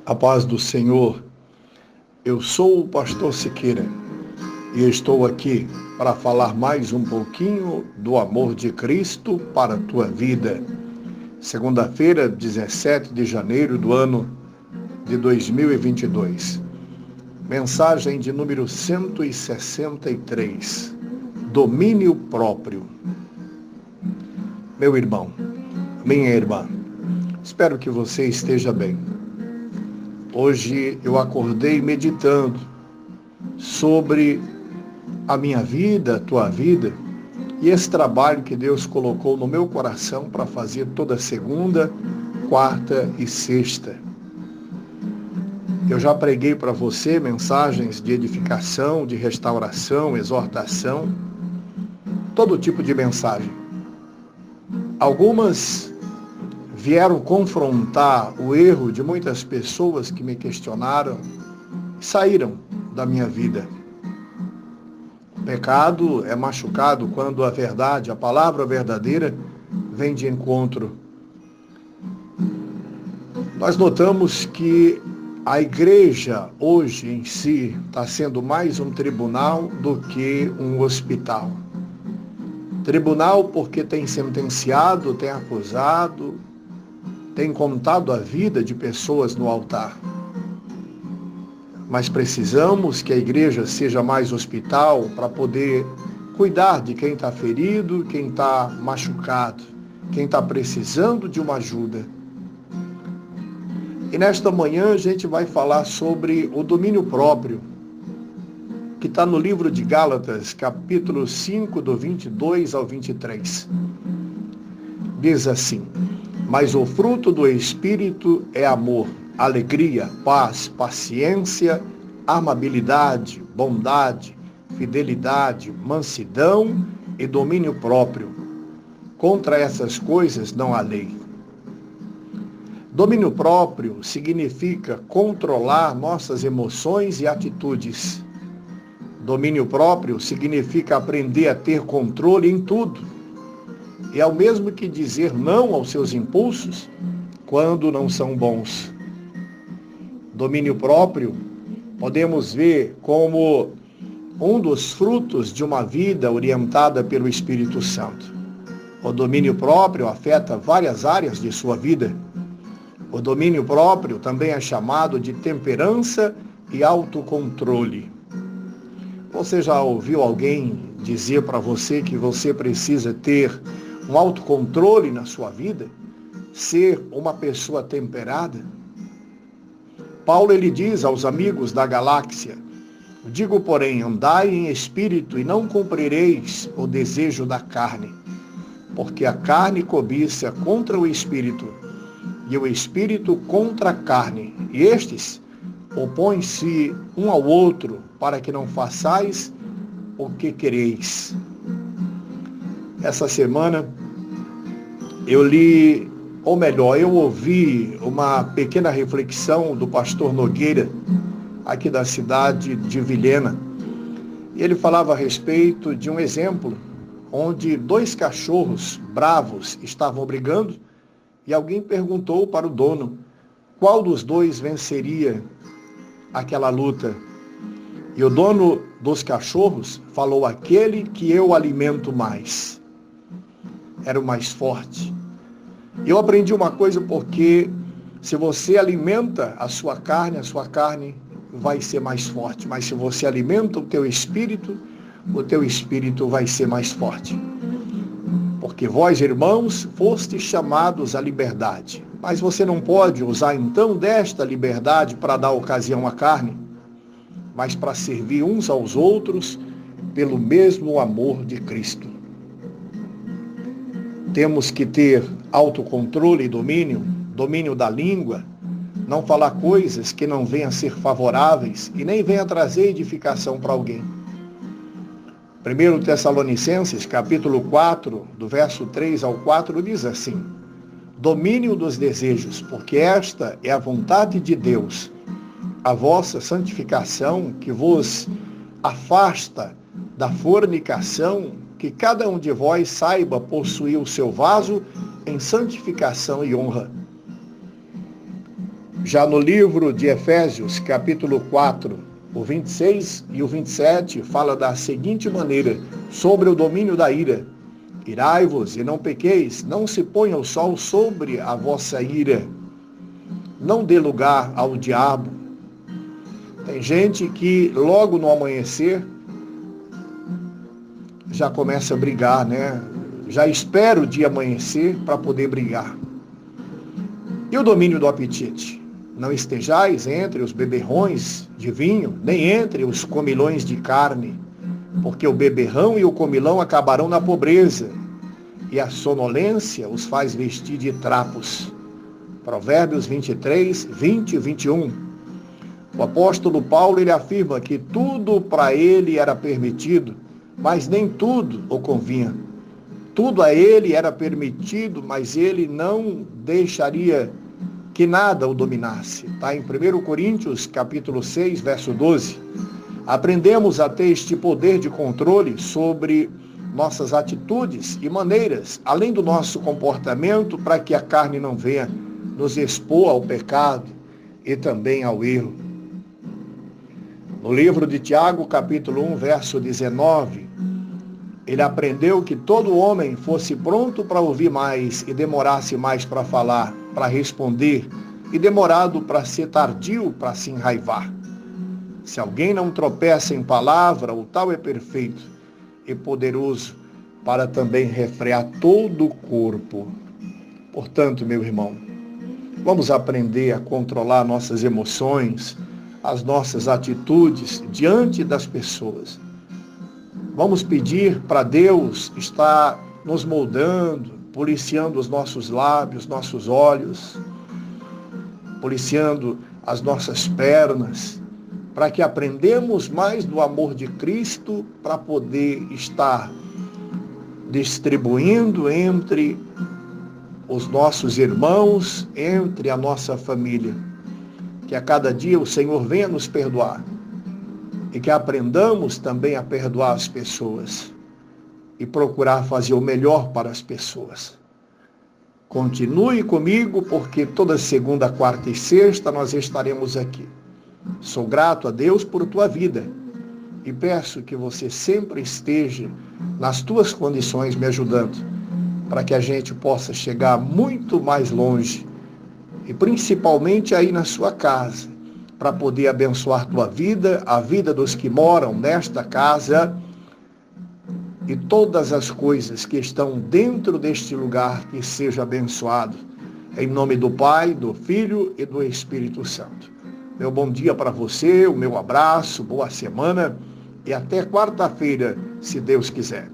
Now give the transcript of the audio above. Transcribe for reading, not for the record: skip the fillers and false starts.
A paz do Senhor. Eu sou o pastor Siqueira e estou aqui para falar mais um pouquinho do amor de Cristo para a tua vida. Segunda-feira, 17 de janeiro do ano de 2022. Mensagem de número 163. Domínio próprio. Meu irmão, minha irmã, espero que você esteja bem. Hoje eu acordei meditando sobre a minha vida, a tua vida, e esse trabalho que Deus colocou no meu coração para fazer toda segunda, quarta e sexta. Eu já preguei para você mensagens de edificação, de restauração, exortação, todo tipo de mensagem. Algumas vieram confrontar o erro de muitas pessoas que me questionaram e saíram da minha vida. O pecado é machucado quando a verdade, a palavra verdadeira, vem de encontro. Nós notamos que a igreja hoje em si está sendo mais um tribunal do que um hospital. Tribunal porque tem sentenciado, tem acusado, tem contado a vida de pessoas no altar. Mas precisamos que a igreja seja mais hospital para poder cuidar de quem está ferido, quem está machucado, quem está precisando de uma ajuda. E nesta manhã a gente vai falar sobre o domínio próprio, que está no livro de Gálatas, capítulo 5, do 22 ao 23. Diz assim: mas o fruto do Espírito é amor, alegria, paz, paciência, amabilidade, bondade, fidelidade, mansidão e domínio próprio. Contra essas coisas não há lei. Domínio próprio significa controlar nossas emoções e atitudes. Domínio próprio significa aprender a ter controle em tudo. É o mesmo que dizer não aos seus impulsos quando não são bons. Domínio próprio podemos ver como um dos frutos de uma vida orientada pelo Espírito Santo. O domínio próprio afeta várias áreas de sua vida. O domínio próprio também é chamado de temperança e autocontrole. Você já ouviu alguém dizer para você que você precisa ter um autocontrole na sua vida? Ser uma pessoa temperada? Paulo, ele diz aos amigos da galáxia: digo, porém, andai em espírito e não cumprireis o desejo da carne, porque a carne cobiça contra o espírito, e o espírito contra a carne, e estes opõem-se um ao outro, para que não façais o que quereis. Essa semana eu ouvi uma pequena reflexão do pastor Nogueira, aqui da cidade de Vilhena. E ele falava a respeito de um exemplo onde dois cachorros bravos estavam brigando e alguém perguntou para o dono qual dos dois venceria aquela luta. E o dono dos cachorros falou: aquele que eu alimento mais. Era o mais forte. Eu aprendi uma coisa, porque se você alimenta a sua carne vai ser mais forte. Mas se você alimenta o teu espírito vai ser mais forte. Porque vós, irmãos, fostes chamados à liberdade. Mas você não pode usar então desta liberdade para dar ocasião à carne, mas para servir uns aos outros pelo mesmo amor de Cristo. Temos que ter autocontrole e domínio da língua, não falar coisas que não venham a ser favoráveis e nem venham a trazer edificação para alguém. 1 Tessalonicenses, capítulo 4, do verso 3 ao 4, diz assim: domínio dos desejos, porque esta é a vontade de Deus, a vossa santificação, que vos afasta da fornicação, que cada um de vós saiba possuir o seu vaso em santificação e honra. Já no livro de Efésios, capítulo 4, o 26 e o 27, fala da seguinte maneira, sobre o domínio da ira. Irai-vos e não pequeis, não se ponha o sol sobre a vossa ira. Não dê lugar ao diabo. Tem gente que logo no amanhecer já começa a brigar, né? Já espera o dia amanhecer para poder brigar. E o domínio do apetite? Não estejais entre os beberrões de vinho, nem entre os comilões de carne, porque o beberrão e o comilão acabarão na pobreza, e a sonolência os faz vestir de trapos. Provérbios 23, 20 e 21. O apóstolo Paulo, ele afirma que tudo para ele era permitido, mas nem tudo o convinha. Tudo a ele era permitido, mas ele não deixaria que nada o dominasse. Está em 1 Coríntios, capítulo 6, verso 12. Aprendemos a ter este poder de controle sobre nossas atitudes e maneiras, além do nosso comportamento, para que a carne não venha nos expor ao pecado e também ao erro. No livro de Tiago, capítulo 1, verso 19, ele aprendeu que todo homem fosse pronto para ouvir mais e demorasse mais para falar, para responder, e demorado para ser tardio, para se enraivar. Se alguém não tropeça em palavra, o tal é perfeito e poderoso para também refrear todo o corpo. Portanto, meu irmão, vamos aprender a controlar nossas emoções, as nossas atitudes diante das pessoas. Vamos pedir para Deus estar nos moldando, policiando os nossos lábios, nossos olhos, policiando as nossas pernas, para que aprendamos mais do amor de Cristo, para poder estar distribuindo entre os nossos irmãos, entre a nossa família. Que a cada dia o Senhor venha nos perdoar e que aprendamos também a perdoar as pessoas e procurar fazer o melhor para as pessoas. Continue comigo, porque toda segunda, quarta e sexta nós estaremos aqui. Sou grato a Deus por tua vida e peço que você sempre esteja nas tuas condições me ajudando, para que a gente possa chegar muito mais longe e principalmente aí na sua casa, para poder abençoar tua vida, a vida dos que moram nesta casa e todas as coisas que estão dentro deste lugar que seja abençoado. Em nome do Pai, do Filho e do Espírito Santo. Meu bom dia para você, o meu abraço, boa semana e até quarta-feira, se Deus quiser.